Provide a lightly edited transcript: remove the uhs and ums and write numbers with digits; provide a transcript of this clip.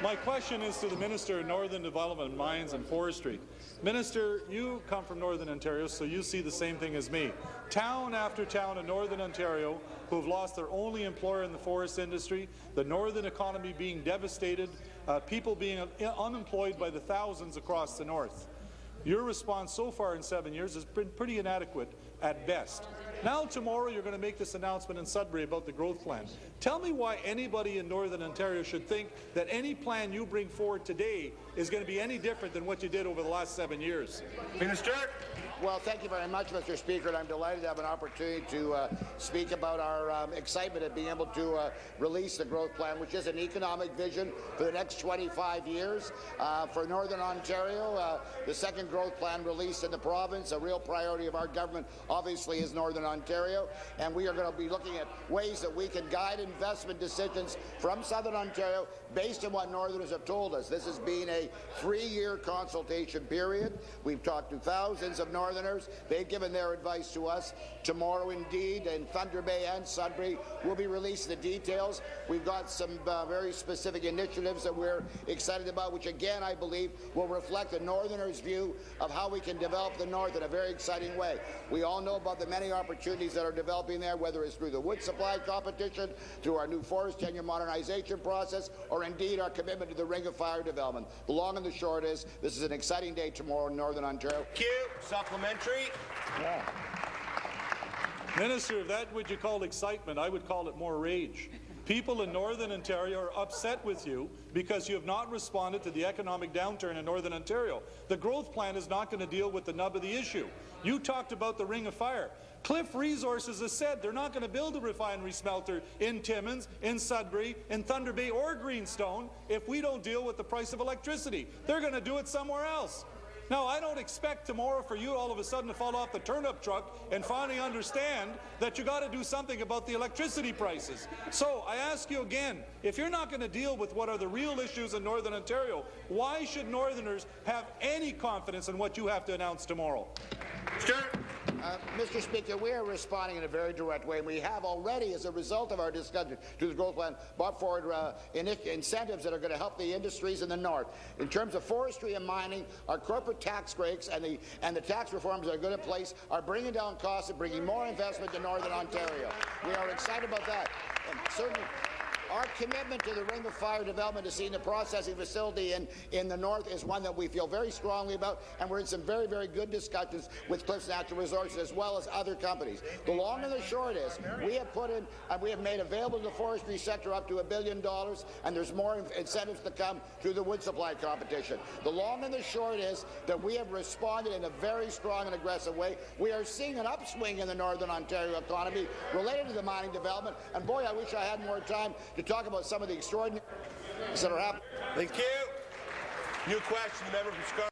My question is to the Minister of Northern Development, Mines and Forestry. Minister, you come from Northern Ontario, so you see the same thing as me. Town after town in Northern Ontario who have lost their only employer in the forest industry, the northern economy being devastated, people being unemployed by the thousands across the north. Your response so far in 7 years has been pretty inadequate at best. Now tomorrow you're going to make this announcement in Sudbury about the growth plan. Tell me why anybody in Northern Ontario should think that any plan you bring forward today is going to be any different than what you did over the last 7 years. Minister. Well, thank you very much, Mr. Speaker, and I'm delighted to have an opportunity to speak about our excitement at being able to release the growth plan, which is an economic vision for the next 25 years. For Northern Ontario, the second growth plan released in the province, a real priority of our government, obviously, is Northern Ontario, and we are going to be looking at ways that we can guide investment decisions from Southern Ontario based on what Northerners have told us. This has been a 3-year consultation period. We've talked to thousands of Northerners. They've given their advice to us. Tomorrow, indeed, in Thunder Bay and Sudbury, we'll be releasing the details. We've got some very specific initiatives that we're excited about, which again, I believe, will reflect the Northerners' view of how we can develop the North in a very exciting way. We all know about the many opportunities that are developing there, whether it's through the wood supply competition, through our new forest tenure modernization process, or indeed our commitment to the Ring of Fire development. The long and the short is, this is an exciting day tomorrow in Northern Ontario. Thank you. Supplementary. Yeah. Minister, if that what you call excitement, I would call it more rage. People in Northern Ontario are upset with you because you have not responded to the economic downturn in Northern Ontario. The growth plan is not going to deal with the nub of the issue. You talked about the Ring of Fire. Cliff Resources has said they're not going to build a refinery smelter in Timmins, in Sudbury, in Thunder Bay or Greenstone if we don't deal with the price of electricity. They're going to do it somewhere else. Now, I don't expect tomorrow for you all of a sudden to fall off the turnip truck and finally understand that you got to do something about the electricity prices. So I ask you again, if you're not going to deal with what are the real issues in Northern Ontario, why should Northerners have any confidence in what you have to announce tomorrow? Sure. Mr. Speaker, we are responding in a very direct way, and we have already, as a result of our discussion to the growth plan, brought forward incentives that are going to help the industries in the north. In terms of forestry and mining, our corporate tax breaks and the tax reforms that are good in place are bringing down costs and bringing more investment to Northern Ontario. We are excited about that. And certainly, our commitment to the Ring of Fire development, to seeing the processing facility in the north, is one that we feel very strongly about, and we're in some very, very good discussions with Cliffs Natural Resources as well as other companies. The long and the short is, we have put in, we have made available to the forestry sector up to $1 billion, and there's more incentives to come through the wood supply competition. The long and the short is that we have responded in a very strong and aggressive way. We are seeing an upswing in the Northern Ontario economy related to the mining development, and boy, I wish I had more time to talk about some of the extraordinary things that are happening. Thank you. New question, the member from Scarborough.